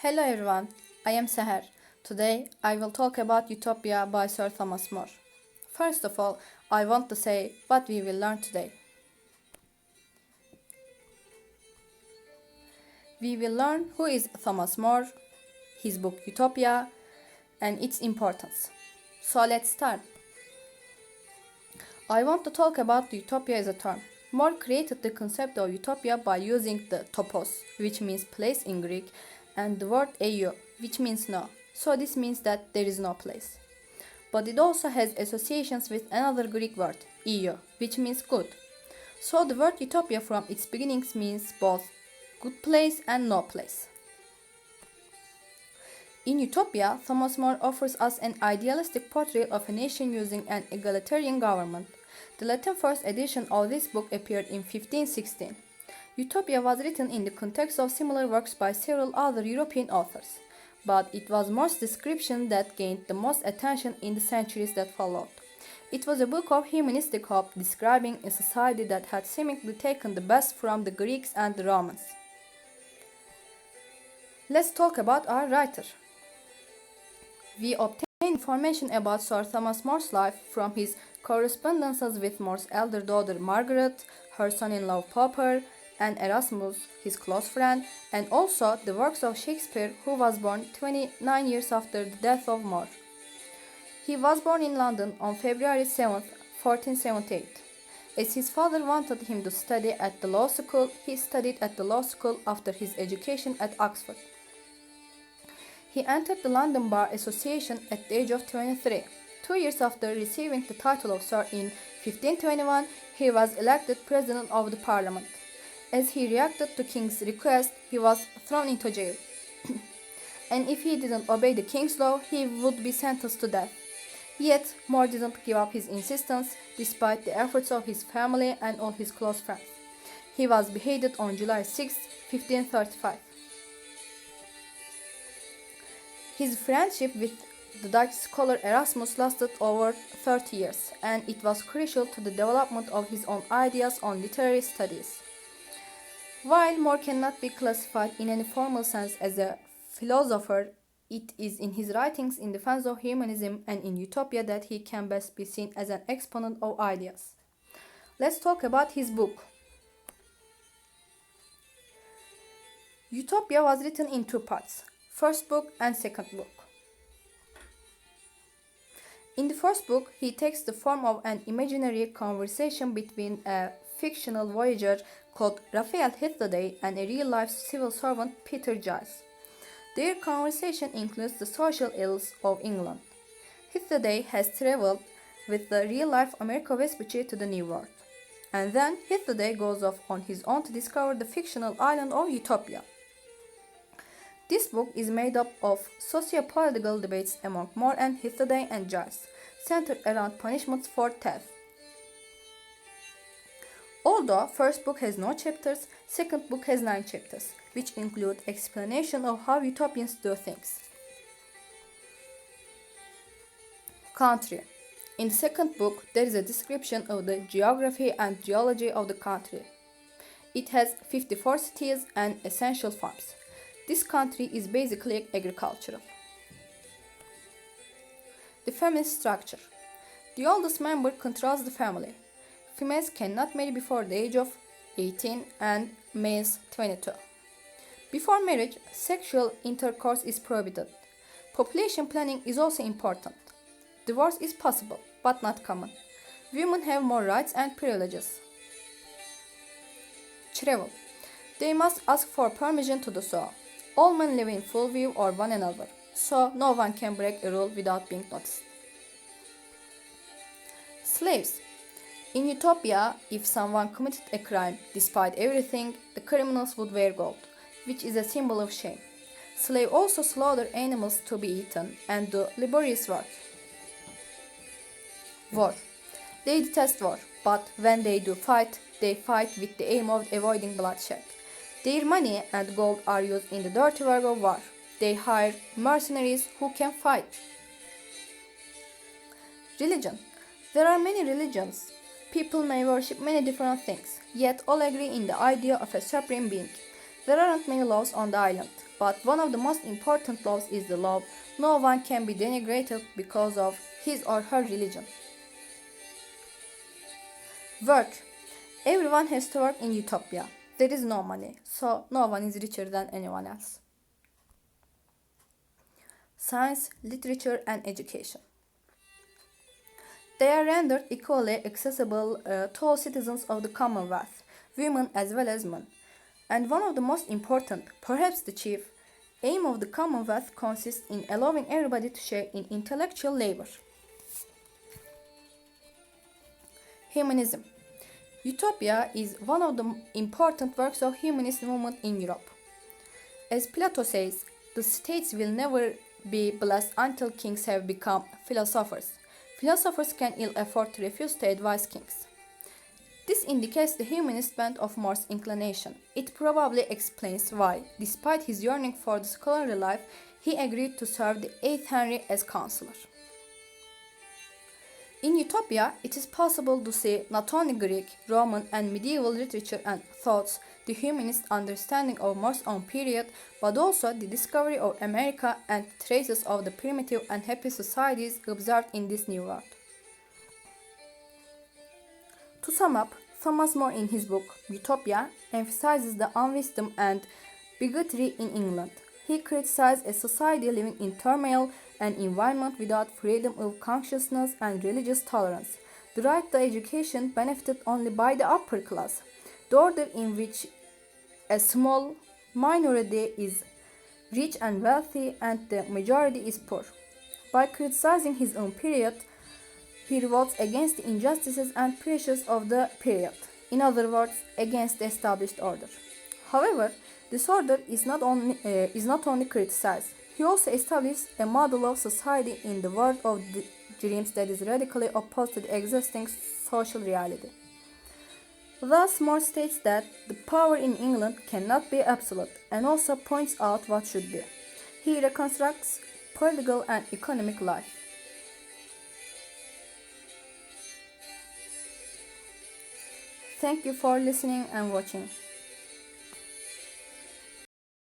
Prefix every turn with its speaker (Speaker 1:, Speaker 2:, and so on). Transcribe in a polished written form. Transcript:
Speaker 1: Hello everyone, I am Seher. Today I will talk about Utopia by Sir Thomas More. First of all, I want to say what we will learn today. We will learn who is Thomas More, his book Utopia, and its importance. So let's start. I want to talk about utopia as a term. More created the concept of utopia by using the topos, which means place in Greek, and the word eio, which means no. So this means that there is no place. But it also has associations with another Greek word, eio, which means good. So the word utopia from its beginnings means both good place and no place. In Utopia, Thomas More offers us an idealistic portrait of a nation using an egalitarian government. The Latin first edition of this book appeared in 1516. Utopia was written in the context of similar works by several other European authors, but it was More's description that gained the most attention in the centuries that followed. It was a book of humanistic hope describing a society that had seemingly taken the best from the Greeks and the Romans. Let's talk about our writer. We obtain information about Sir Thomas More's life from his correspondences with More's elder daughter Margaret, her son-in-law Popper, and Erasmus, his close friend, and also the works of Shakespeare, who was born 29 years after the death of More. He was born in London on February 7, 1478. As his father wanted him to study at the law school, he studied at the law school after his education at Oxford. He entered the London Bar Association at the age of 23. 2 years after receiving the title of Sir in 1521, he was elected President of the Parliament. As he reacted to King's request, he was thrown into jail. And if he didn't obey the King's law, he would be sentenced to death. Yet, More didn't give up his insistence, despite the efforts of his family and all his close friends. He was beheaded on July 6, 1535. His friendship with the Dutch scholar Erasmus lasted over 30 years, and it was crucial to the development of his own ideas on literary studies. While More cannot be classified in any formal sense as a philosopher, it is in his writings in defense of humanism and in Utopia that he can best be seen as an exponent of ideas. Let's talk about his book. Utopia was written in two parts, first book and second book. In the first book, he takes the form of an imaginary conversation between a fictional voyager called Raphael Hitherday and a real-life civil servant Peter Giles. Their conversation includes the social ills of England. Hitherday has traveled with the real-life Americo Vespucci to the New World. And then Hitherday goes off on his own to discover the fictional island of Utopia. This book is made up of socio-political debates among More and Hitherday and Giles, centered around punishments for theft. Although first book has no chapters, second book has 9 chapters, which include explanation of how utopians do things. Country. In the second book, there is a description of the geography and geology of the country. It has 54 cities and essential farms. This country is basically agricultural. The family structure. The oldest member controls the family. Females cannot marry before the age of 18 and males 22. Before marriage, sexual intercourse is prohibited. Population planning is also important. Divorce is possible, but not common. Women have more rights and privileges. Travel. They must ask for permission to do so. All men live in full view of one another, so no one can break a rule without being noticed. Slaves. In Utopia, if someone committed a crime, despite everything, the criminals would wear gold, which is a symbol of shame. Slaves also slaughter animals to be eaten and do laborious work. War. They detest war, but when they do fight, they fight with the aim of avoiding bloodshed. Their money and gold are used in the dirty work of war. They hire mercenaries who can fight. Religion. There are many religions. People may worship many different things, yet all agree in the idea of a supreme being. There aren't many laws on the island, but one of the most important laws is the law no one can be denigrated because of his or her religion. Work. Everyone has to work in Utopia. There is no money, so no one is richer than anyone else. Science, literature, and education. They are rendered equally accessible to all citizens of the Commonwealth, women as well as men. And one of the most important, perhaps the chief, aim of the Commonwealth consists in allowing everybody to share in intellectual labor. Humanism. Utopia is one of the important works of humanist movement in Europe. As Plato says, the states will never be blessed until kings have become philosophers. Philosophers can ill afford to refuse to advise kings. This indicates the humanist bent of More's inclination. It probably explains why, despite his yearning for the scholarly life, he agreed to serve the 8th Henry as counselor. In Utopia, it is possible to see not only Greek, Roman, and medieval literature and thoughts, the humanist understanding of More's own period, but also the discovery of America and traces of the primitive and happy societies observed in this new world. To sum up, Thomas More in his book Utopia emphasizes the unwisdom and bigotry in England. He criticized a society living in turmoil, an environment without freedom of consciousness and religious tolerance. The right to education benefited only by the upper class, the order in which a small minority is rich and wealthy and the majority is poor. By criticizing his own period, he revolts against the injustices and pressures of the period, in other words, against the established order. However, this order is not only criticized, he also establishes a model of society in the world of the dreams that is radically opposed to the existing social reality. Thus, More states that the power in England cannot be absolute and also points out what should be. He reconstructs political and economic life. Thank you for listening and watching.